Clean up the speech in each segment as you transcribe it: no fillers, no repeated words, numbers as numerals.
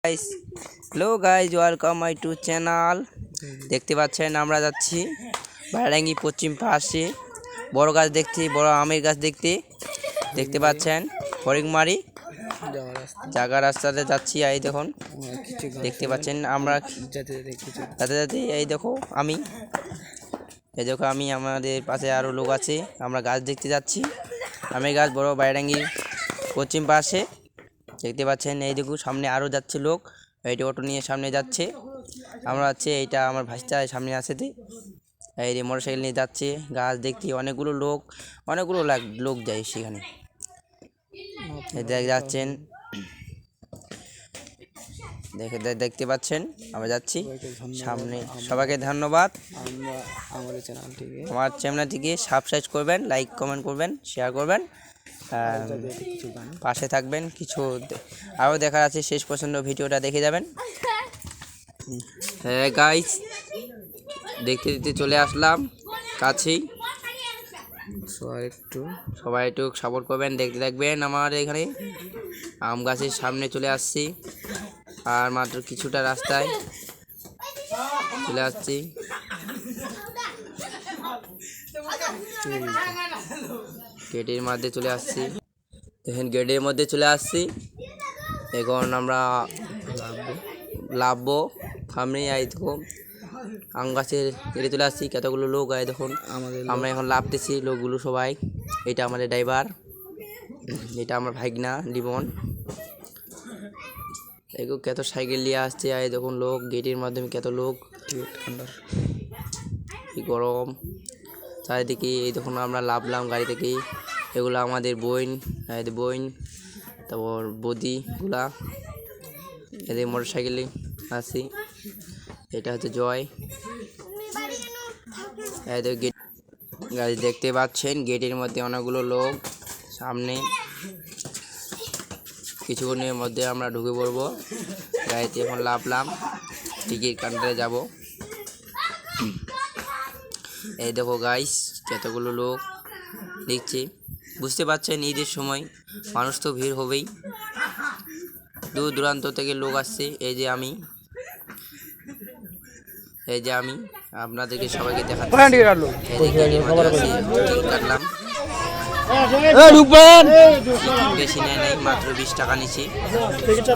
Guys, hello guys, welcome my to channel. দেখতে পাচ্ছেন আমরা যাচ্ছি ভাড়াঙ্গি পশ্চিম পাশে বড় গাছ দেখতে, বড় আমের গাছ দেখতে পাচ্ছেন ফরিংমারি জায়গা রাস্তাতে যাচ্ছি। এই দেখুন, দেখতে পাচ্ছেন আমরা যাতে যাতে এই দেখো আমি আমাদের পাশে আরও লোক আছে। আমরা গাছ দেখতে যাচ্ছি, আমের গাছ বড় ভাড়াঙ্গি পশ্চিম পাশে দেখতে পাচ্ছেন। এই দেখুন সামনে আরও যাচ্ছে লোক, এইটা অটো নিয়ে সামনে যাচ্ছে। আমরা যাচ্ছে, এইটা আমার ভাইটা সামনে আছে, এই যে মোটরসাইকেল নিয়ে যাচ্ছে। গাছ দেখতে অনেকগুলো লোক যায় সেখানে, যাচ্ছেন দেখতে পাচ্ছেন। আমরা যাচ্ছি সামনে। সবাইকে ধন্যবাদ। আমার চ্যানেলটিকে সাবস্ক্রাইব করবেন, লাইক কমেন্ট করবেন, শেয়ার করবেন, পাশে থাকবেন। কিছু আরও দেখার আছে, শেষ পর্যন্ত ভিডিওটা দেখে যাবেন। হ্যাঁ গাইস, দেখতে দেখতে চলে আসলাম কাছেই। সবাই একটু সাপোর্ট করবেন, দেখতে থাকবেন। আমার এখানে আম গাছের সামনে চলে আসছি, আর মাত্র কিছুটা রাস্তায় চলে আসছি। গেটের মধ্যে চলে আসছি, দেখেন গেটের মধ্যে চলে আসছি। এখন আমরা লাভবো সামনে। এই দেখুন আম গাছের গেটে চলে আসছি, কতগুলো লোক। এই দেখুন আমরা এখন লাভতেছি লোকগুলো সবাই। এটা আমাদের ড্রাইভার, এটা আমার ভাইগনা লিমন। এগুলো কত সাইকেল নিয়ে আসছে। এই দেখুন লোক গেটের মাধ্যমে, কত লোক, কি গরম চারিদিকে। এই দেখুন আমরা লাভলাম গাড়ি থেকে। এগুলো আমাদের বোন, তারপর বদিগুলা। এদের মোটর সাইকেলে আসি। এটা হচ্ছে জয়। এদের গেট গাড়ি দেখতে পাচ্ছেন, গেটের মধ্যে অনেকগুলো লোক। সামনে কিছুক্ষণের মধ্যে আমরা ঢুকে পড়বো গাড়িতে। এখন লাভলাম, টিকিট কাউন্টারে যাব। এই দেখো গাইস, কতগুলো লোক দেখছি। বুঝতে পারছেন ঈদের সময় মানুষ তো ভিড় হবেই, দূর দূরান্ত থেকে লোক আসছে। এই যে আমি আপনাদেরকে সবাইকে দেখাচ্ছি। কাটলাম, বেশি নেয় নাই, মাত্র 20 টাকা নিচ্ছি। দেখতে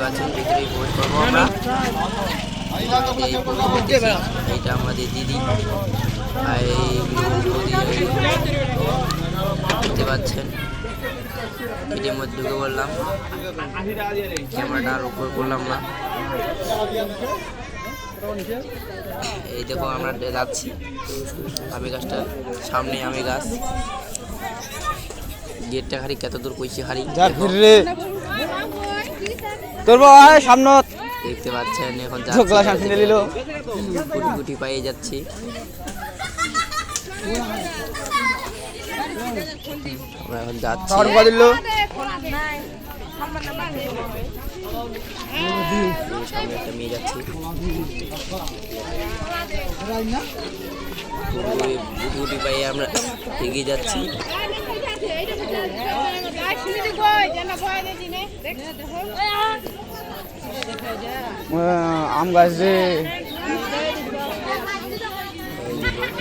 পাচ্ছেন ভিতরে প্রবেশ করবো আমরা। এইটা আমাদের দিদি, দেখতে পাচ্ছেন। এটির মধ্যে ঢুকে বললাম, ক্যামেরাটার উপর করলাম না। এই দেখো আমরা যাচ্ছি আমি গাছটা সামনে। আমি গাছ গেটটা হারি, কত দূর কইছি হারি সামনে দেখতে পাচ্ছেন। এখন গুটি গুটি পাইয়ে যাচ্ছি। আমরা এখন যাচ্ছি, সামনে একটা মেয়ে যাচ্ছি। গুটি গুটি পাইয়ে আমরা এগিয়ে যাচ্ছি। আম গাছ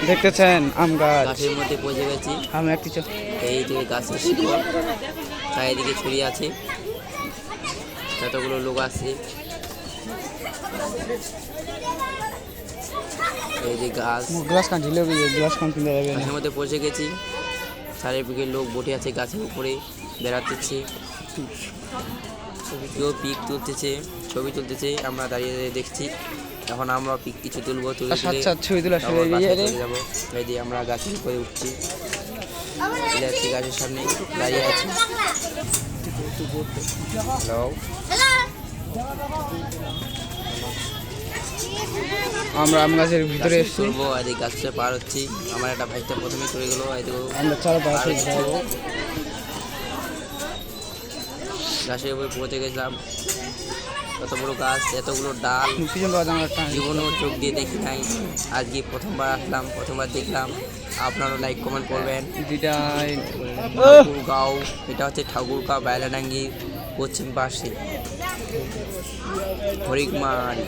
দেখতেছেন, আম গাছের মধ্যে পৌঁছে গেছি। আমি একটি এই যে গাছের শিকড় চারিদিকে ছড়িয়ে আছে, কতগুলো লোক আছে। এই যে গাছের মধ্যে পৌঁছে গেছি। চারিদিকে লোক বসে আছে গাছের উপরে, বেড়াতেছে, কেউ পিক তুলতেছে, ছবি তুলতেছে। আমরা দাঁড়িয়ে দেখছি। এখন আমরা পিক কিছু তুলবো, যাবো। এই যে আমরা গাছের উপরে উঠছি, গাছের সামনে দাঁড়িয়ে আছি। হ্যালো, আমরা আম গাছের ভিতরে তুলবো। আর এই গাছটা পার হচ্ছি। আমার একটা ভাইটা প্রথমে চলে গেলো। গাছের উপরে পৌঁছে গেছিলাম। কত বড় গাছ, এতগুলো ডাল পিছন পাওয়া আমরা জীবনেও চোখ দিয়ে দেখি নাই। আজকে প্রথমবার আসলাম, প্রথমবার দেখলাম। আপনারাও লাইক কমেন্ট করবেন। যেটা ঠাকুরগাঁও, এটা হচ্ছে ঠাকুরগাঁও বেলাডাঙ্গির পশ্চিম পাশে হরিকমারি।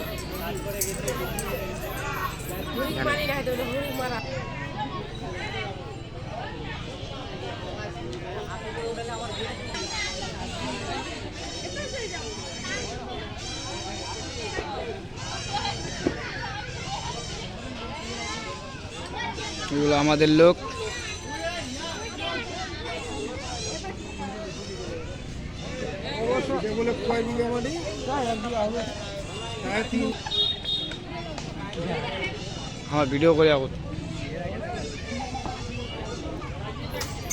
এগুলো আমাদের লোক। আমার ভিডিও করে এখন।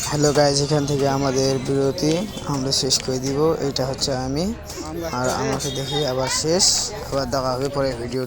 হ্যালো গাইজ, এখান থেকে আমাদের বিরতি আমরা শেষ করে দিব। এটা হচ্ছে আমি, আর আমাকে দেখে আবার শেষ, আবার দেখা হবে পরে ভিডিও।